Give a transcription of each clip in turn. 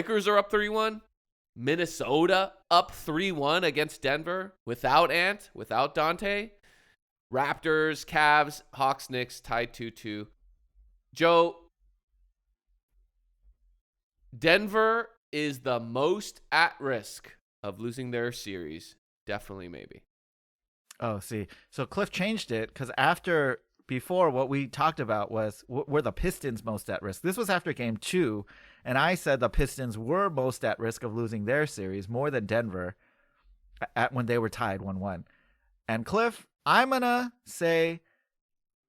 Lakers are up 3-1. Minnesota up 3-1 against Denver without Ant, without Dante. Raptors, Cavs, Hawks, Knicks tied 2-2. Joe, Denver is the most at risk of losing their series. Definitely, maybe. Oh, see. So Cliff changed it because before what we talked about was were the Pistons most at risk. This was after game 2, and I said the Pistons were most at risk of losing their series more than Denver when they were tied 1-1. And Cliff, I'm going to say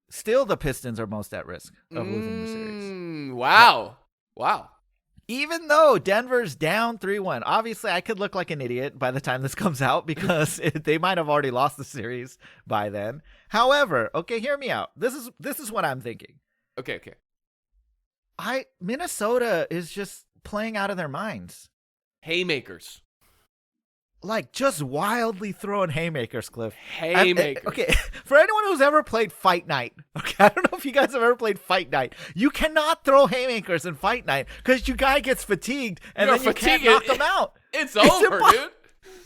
still the Pistons are most at risk of losing the series. Wow. Wow. Even though Denver's down 3-1, obviously I could look like an idiot by the time this comes out because they might have already lost the series by then. However, okay, hear me out. This is what I'm thinking. Okay. Minnesota is just playing out of their minds. Haymakers. Like just wildly throwing haymakers, Cliff. Haymakers. Okay, for anyone who's ever played Fight Night, okay, I don't know if you guys have ever played Fight Night. You cannot throw haymakers in Fight Night because your guy gets fatigued and then you can't knock him out. It's over, dude.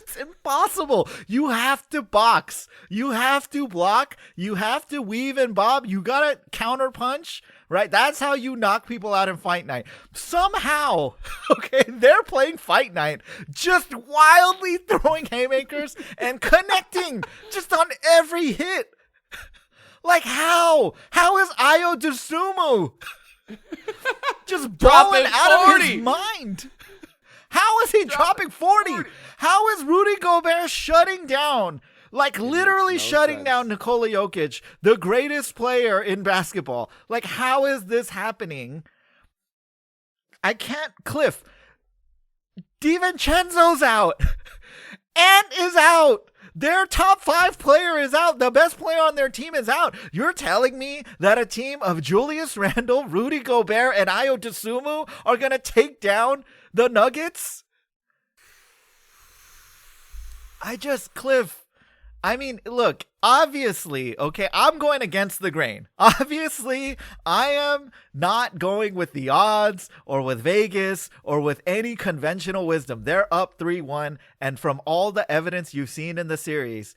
It's impossible. You have to box. You have to block. You have to weave and bob. You gotta counter punch, right? That's how you knock people out in Fight Night. Somehow, okay, they're playing Fight Night, just wildly throwing haymakers and connecting just on every hit. Like how? How is Ayo Dosunmu just balling out of his mind? How is he dropping 40? How is Rudy Gobert shutting down, like literally shutting down Nikola Jokic, the greatest player in basketball? Like, how is this happening? I can't, Cliff. DiVincenzo's out. Ant is out. Their top 5 player is out. The best player on their team is out. You're telling me that a team of Julius Randle, Rudy Gobert, and Ayo Dosunmu are going to take down the Nuggets? Cliff, I mean, look, obviously, okay, I'm going against the grain. Obviously, I am not going with the odds or with Vegas or with any conventional wisdom. They're up 3-1, and from all the evidence you've seen in the series,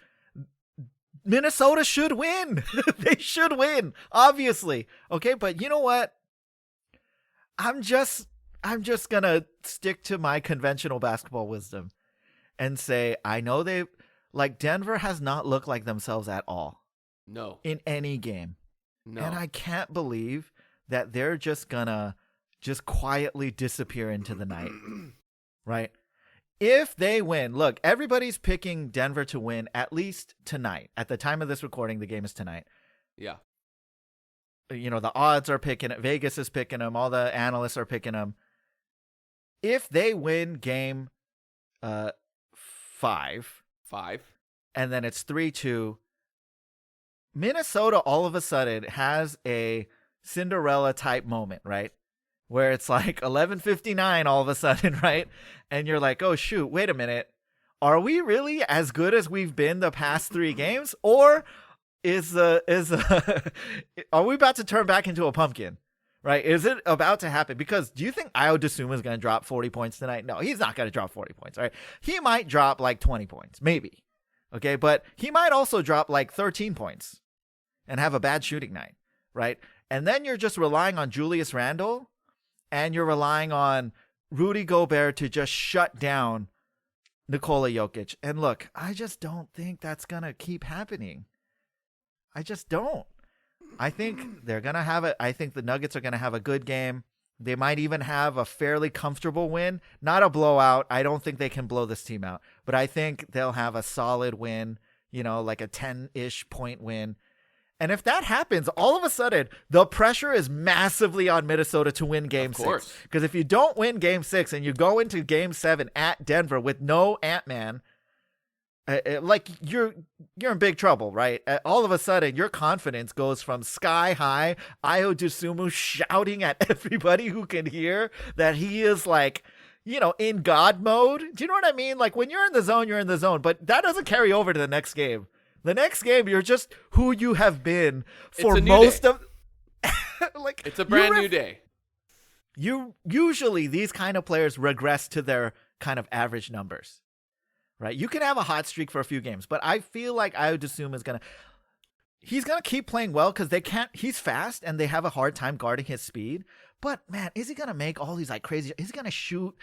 Minnesota should win. They should win, obviously. Okay, but you know what? I'm just going to stick to my conventional basketball wisdom and say, I know Denver has not looked like themselves at all. No. In any game. No. And I can't believe that they're just gonna just quietly disappear into the night. Right? If they win, look, everybody's picking Denver to win at least tonight. At the time of this recording, the game is tonight. Yeah. You know, the odds are picking it. Vegas is picking them. All the analysts are picking them. If they win game 5, and then it's 3-2, Minnesota all of a sudden has a Cinderella type moment, right? Where it's like 11:59 all of a sudden, right? And you're like, oh shoot, wait a minute. Are we really as good as we've been the past 3 games? Or are we about to turn back into a pumpkin? Right? Is it about to happen? Because do you think Ayo Dosunmu is going to drop 40 points tonight? No, he's not going to drop 40 points, right? He might drop like 20 points, maybe. Okay, but he might also drop like 13 points and have a bad shooting night, right? And then you're just relying on Julius Randle and you're relying on Rudy Gobert to just shut down Nikola Jokic. And look, I just don't think that's going to keep happening. I just don't. I think they're going to have it. I think the Nuggets are going to have a good game. They might even have a fairly comfortable win. Not a blowout. I don't think they can blow this team out. But I think they'll have a solid win, you know, like a 10-ish point win. And if that happens, all of a sudden, the pressure is massively on Minnesota to win Game 6. Because if you don't win Game 6 and you go into Game 7 at Denver with no Ant-Man, like you're in big trouble, right? All of a sudden, your confidence goes from sky high. Ayo Dosunmu shouting at everybody who can hear that he is like, you know, in God mode. Do you know what I mean? Like when you're in the zone, you're in the zone, but that doesn't carry over to the next game. The next game, you're just who you have been for most of. Like it's a brand new day. usually these kind of players regress to their kind of average numbers, right? You can have a hot streak for a few games, but I feel like I would assume he's gonna keep playing well because they can't. He's fast and they have a hard time guarding his speed. But man, is he gonna make all these like crazy? Is he gonna shoot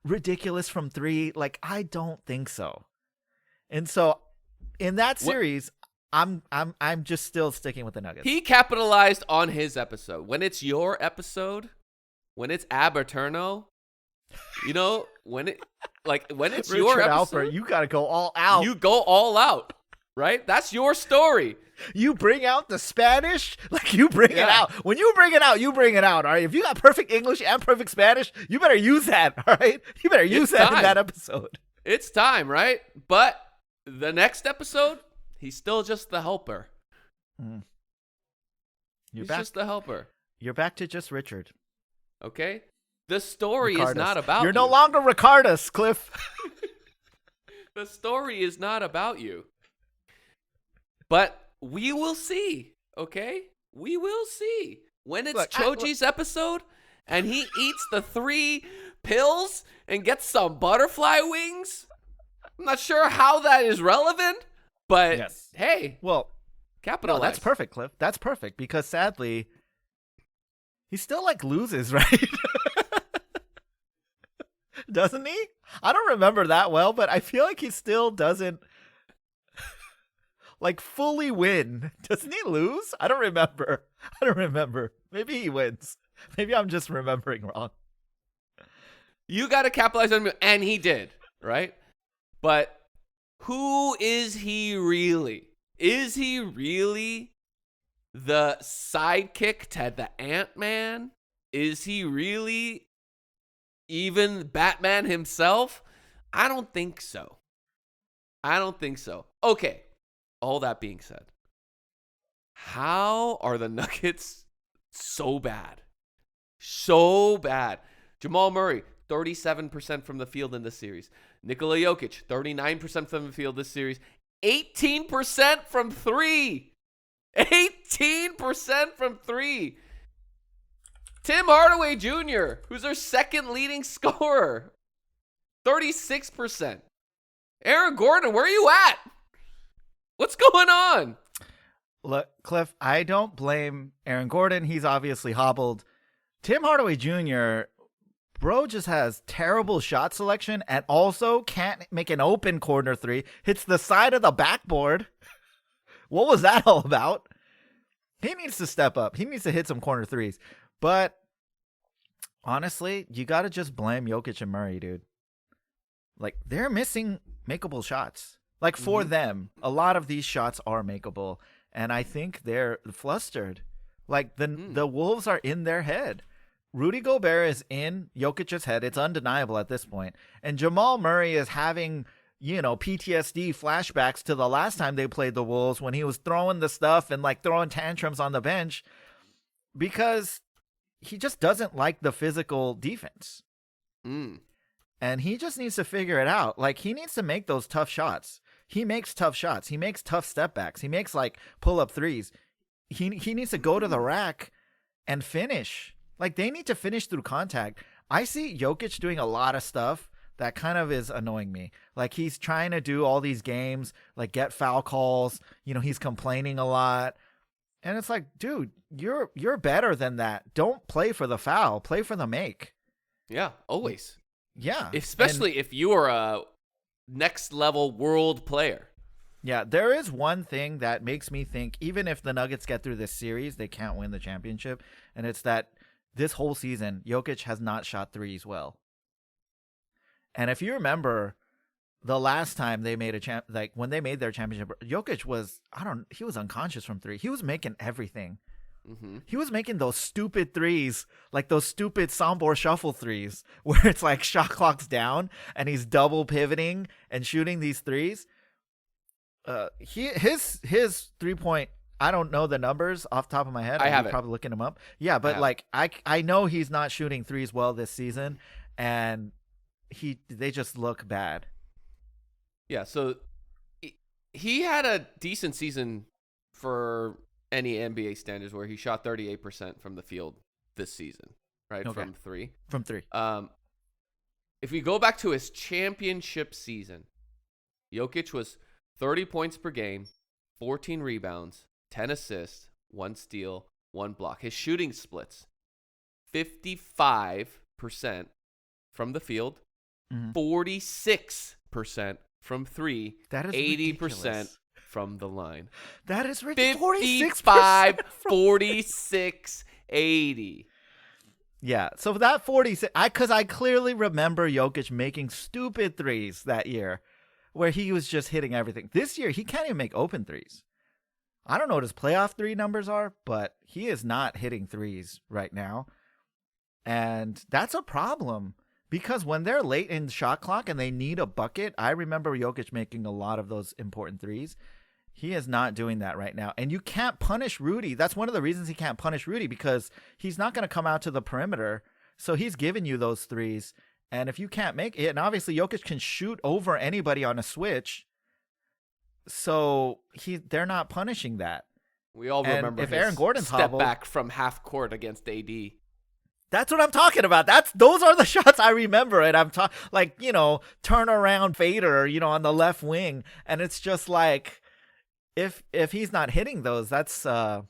ridiculous from three? Like I don't think so. And so in that series, I'm just still sticking with the Nuggets. He capitalized on his episode. When it's your episode, when it's Ab Eterno, you know, when it's Richard your episode, Alpert, you gotta go all out. You go all out, right? That's your story. You bring out the Spanish, like you bring it out. When you bring it out, you bring it out. All right. If you got perfect English and perfect Spanish, you better use that. All right. You better use that in that episode. It's time, right? But the next episode, he's still just the helper. He's just the helper. You're back to just Richard. Okay? The story is not about you. You're no longer Ricardus, Cliff. The story is not about you. But we will see, okay? We will see. When it's Choji's episode and he eats the 3 pills and gets some butterfly wings, I'm not sure how that is relevant, but hey, well, capitalize. No, that's perfect, Cliff. That's perfect because sadly, he still like loses, right? Doesn't he? I don't remember that well, but I feel like he still doesn't like fully win. Doesn't he lose? I don't remember. Maybe he wins. Maybe I'm just remembering wrong. You got to capitalize on him, and he did, right? But who is he really? Is he really the sidekick to the Ant-Man? Is he really even Batman himself? I don't think so. Okay. All that being said, how are the Nuggets so bad? So bad. Jamal Murray, 37% from the field in this series. Nikola Jokic, 39% from the field this series. 18% from 3. 18% from 3. Tim Hardaway Jr., who's their second leading scorer, 36%. Aaron Gordon, where are you at? What's going on? Look, Cliff, I don't blame Aaron Gordon. He's obviously hobbled. Tim Hardaway Jr., bro just has terrible shot selection and also can't make an open corner 3. Hits the side of the backboard. What was that all about? He needs to step up. He needs to hit some corner 3s. But honestly, you got to just blame Jokic and Murray, dude. Like, they're missing makeable shots. Like, for them, a lot of these shots are makeable. And I think they're flustered. Like, the Wolves are in their head. Rudy Gobert is in Jokic's head. It's undeniable at this point. And Jamal Murray is having, PTSD flashbacks to the last time they played the Wolves when he was throwing the stuff and, like, throwing tantrums on the bench because he just doesn't like the physical defense. And he just needs to figure it out. Like, he needs to make those tough shots. He makes tough shots. He makes tough step backs. He makes, like, pull-up threes. He needs to go to the rack and finish. Like, they need to finish through contact. I see Jokic doing a lot of stuff that kind of is annoying me. Like, he's trying to do all these games, like, get foul calls. He's complaining a lot. And it's like, dude, you're better than that. Don't play for the foul. Play for the make. Yeah, always. Yeah. Especially if you are a next-level world player. Yeah, there is one thing that makes me think, even if the Nuggets get through this series, they can't win the championship. And it's that this whole season, Jokic has not shot threes well. And if you remember, the last time they made when they made their championship, Jokic was, he was unconscious from 3. He was making everything. He was making those stupid threes, like those stupid Sombor shuffle threes, where it's like shot clock's down and he's double pivoting and shooting these threes. His 3-point, I don't know the numbers off the top of my head. I'm probably looking them up. Yeah, but like I know he's not shooting threes well this season, and they just look bad. Yeah, so he had a decent season for any NBA standards where he shot 38% from the field this season. right, Okay. from three. From 3. If we go back to his championship season, Jokic was 30 points per game, 14 rebounds, 10 assists, 1 steal, 1 block. His shooting splits, 55% from the field, 46% from 3, That is 80% ridiculous. from the line. That is ridiculous. 55, 46, 80. Yeah, so that 46, because I clearly remember Jokic making stupid threes that year where he was just hitting everything. This year, he can't even make open threes. I don't know what his playoff 3 numbers are, but he is not hitting threes right now. And that's a problem because when they're late in the shot clock and they need a bucket, I remember Jokic making a lot of those important threes. He is not doing that right now. And you can't punish Rudy. That's one of the reasons he can't punish Rudy, because he's not going to come out to the perimeter. So he's giving you those threes. And if you can't make it, and obviously Jokic can shoot over anybody on a switch. So they're not punishing that. We all And remember if his Aaron Gordon's step hobbled- back from half court against AD. That's what I'm talking about. Those are the shots I remember. And I'm talking like, turn around fader, on the left wing. And it's just like, if he's not hitting those, that's not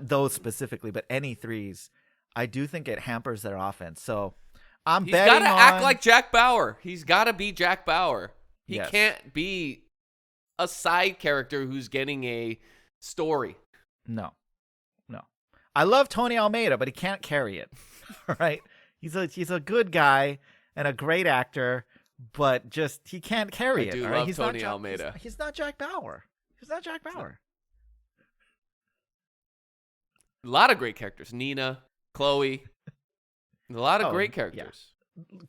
those specifically, but any threes, I do think it hampers their offense. So I'm He's betting got to act like Jack Bauer. He's got to be Jack Bauer. He Yes. can't be a side character who's getting a story. No. I love Tony Almeida, but he can't carry it. Right? He's a good guy and a great actor, but just he can't carry I it. do all love He's Tony not Almeida. He's not Jack Bauer. A lot of great characters. Nina, Chloe. A lot of great characters.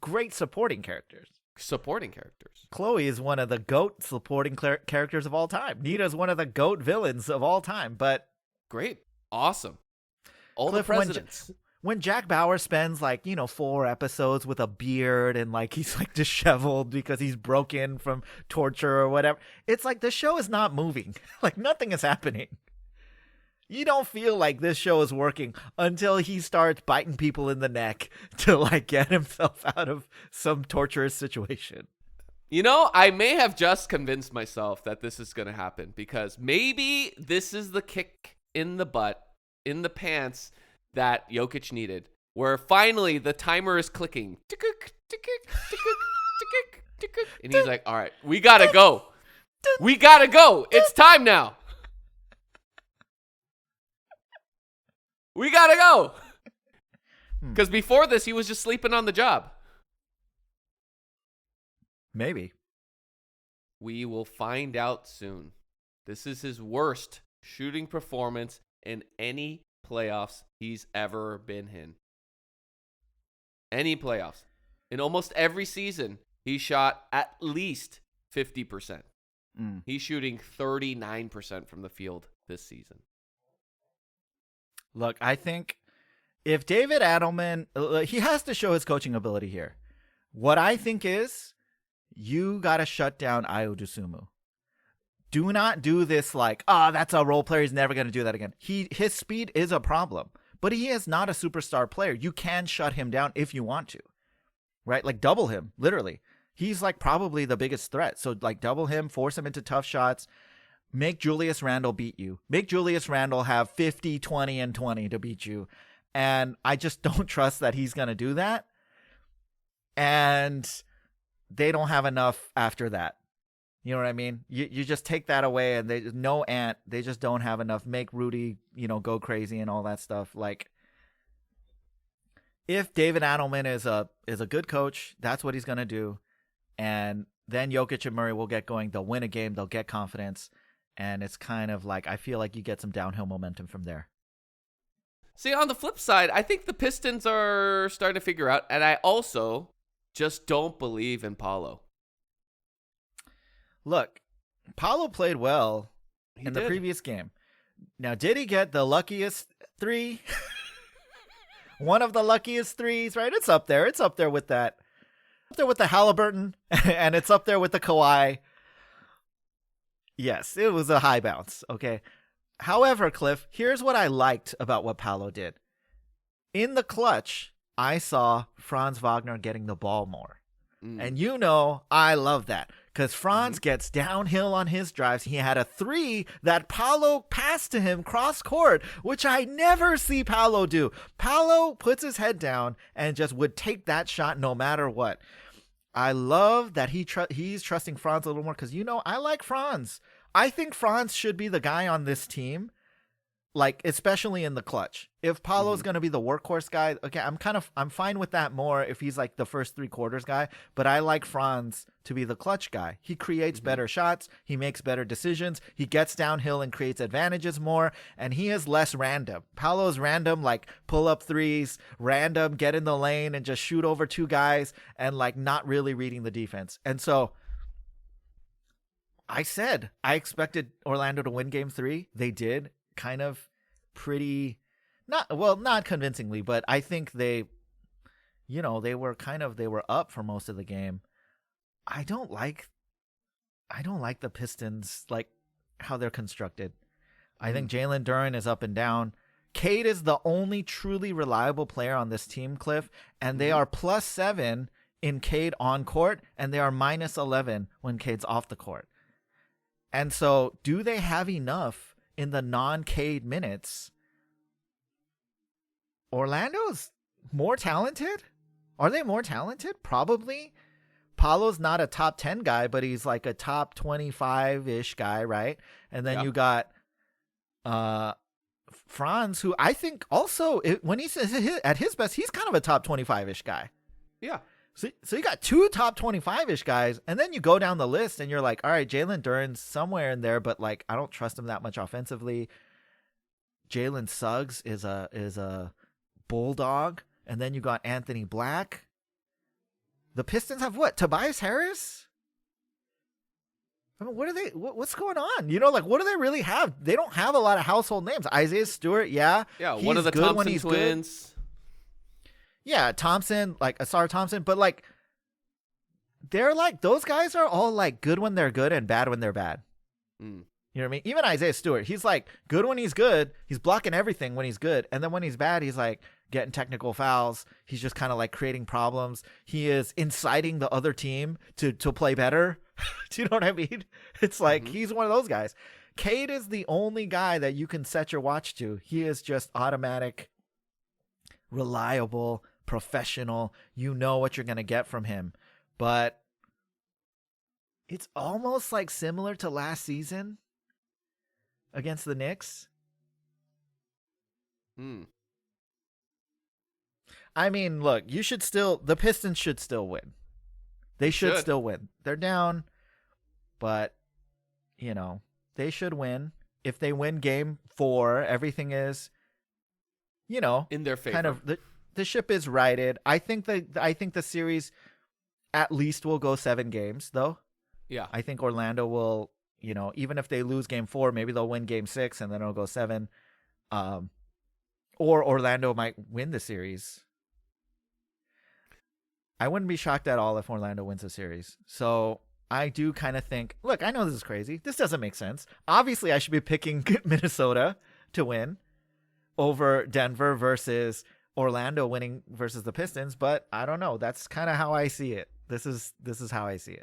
Great supporting characters. Supporting characters. Chloe is one of the GOAT supporting characters of all time. Nina is one of the GOAT villains of all time. But Great. Awesome. All Cliff, the presidents. when Jack Bauer spends 4 episodes with a beard and he's disheveled because he's broken from torture or whatever, it's like the show is not moving. Nothing is happening. You don't feel like this show is working until he starts biting people in the neck to get himself out of some torturous situation. I may have just convinced myself that this is going to happen because maybe this is the kick in the butt, in the pants that Jokic needed, where finally the timer is clicking. And he's like, all right, we got to go. We got to go. It's time now. We got to go. Because before this, he was just sleeping on the job. Maybe. We will find out soon. This is his worst shooting performance in any playoffs he's ever been in. Any playoffs. In almost every season, he shot at least 50%. He's shooting 39% from the field this season. Look, I think if David Adelman, he has to show his coaching ability here. What I think is, you got to shut down Ayo Dosunmu. Do not do this that's a role player. He's never going to do that again. His speed is a problem, but he is not a superstar player. You can shut him down if you want to, right? Double him, literally. He's probably the biggest threat. So double him, force him into tough shots. Make Julius Randle beat you. Make Julius Randle have 50, 20, and 20 to beat you. And I just don't trust that he's going to do that. And they don't have enough after that. You know what I mean? You just take that away and they just don't have enough. Make Rudy, go crazy and all that stuff. If David Adelman is a good coach, that's what he's going to do. And then Jokic and Murray will get going. They'll win a game. They'll get confidence. And it's kind of I feel like you get some downhill momentum from there. See, on the flip side, I think the Pistons are starting to figure out, and I also just don't believe in Paolo. Look, Paolo played well in the previous game. Now, did he get the luckiest 3? One of the luckiest 3s, right? It's up there. It's up there with that. Up there with the Halliburton, and it's up there with the Kawhi. Yes, it was a high bounce, okay? However, Cliff, here's what I liked about what Paolo did. In the clutch, I saw Franz Wagner getting the ball more. Mm. And I love that because Franz gets downhill on his drives. He had a 3 that Paolo passed to him cross court, which I never see Paolo do. Paolo puts his head down and just would take that shot no matter what. I love that he's trusting Franz a little more because, I like Franz. I think Franz should be the guy on this team, like especially in the clutch. If Paolo's going to be the workhorse guy, okay, I'm fine with that more if he's like the first 3 quarters guy, but I like Franz to be the clutch guy. He creates better shots, he makes better decisions, he gets downhill and creates advantages more, and he is less random. Paolo's random, like pull up threes, random get in the lane and just shoot over 2 guys and like not really reading the defense. And so I said I expected Orlando to win game 3. They did. Kind of pretty not convincingly, but I think they were up for most of the game. I don't like the Pistons, like how they're constructed. I think Jalen Duren is up and down. Cade is the only truly reliable player on this team, Cliff, and they are +7 in Cade on court, and they are -11 when Cade's off the court. And so do they have enough in the non-Cade minutes? Orlando's more talented? Are they more talented? Probably. Paolo's not a top 10 guy, but he's like a top 25-ish guy, right? And then you got Franz, who I think also, when he's at his best, he's kind of a top 25-ish guy. Yeah. So you got 2 top 25-ish guys, and then you go down the list and you're like, all right, Jalen Duren's somewhere in there, but like I don't trust him that much offensively. Jalen Suggs is a bulldog, and then you got Anthony Black. The Pistons have what? Tobias Harris? I mean, what's going on? What do they really have? They don't have a lot of household names. Isaiah Stewart, yeah, one of the Thompson twins. Yeah, Thompson, like Asar Thompson, but like they're like, those guys are all like good when they're good and bad when they're bad. You know what I mean? Even Isaiah Stewart, he's like good when he's good. He's blocking everything when he's good. And then when he's bad, he's like getting technical fouls. He's just kind of like creating problems. He is inciting the other team to play better. Do you know what I mean? It's like he's one of those guys. Cade is the only guy that you can set your watch to. He is just automatic, reliable, professional. You know what you're going to get from him. But it's almost like similar to last season against the Knicks. I mean, look, the Pistons should still win. They should still win. They're down, but they should win. If they win game 4, everything is, in their favor. Kind of the ship is righted. I think the series at least will go 7 games, though. Yeah. I think Orlando will, even if they lose game 4, maybe they'll win game 6 and then it'll go 7. Or Orlando might win the series. I wouldn't be shocked at all if Orlando wins the series. So I do kind of think, look, I know this is crazy. This doesn't make sense. Obviously, I should be picking Minnesota to win over Denver versus Orlando winning versus the Pistons, but I don't know. That's kind of how I see it. This is how I see it.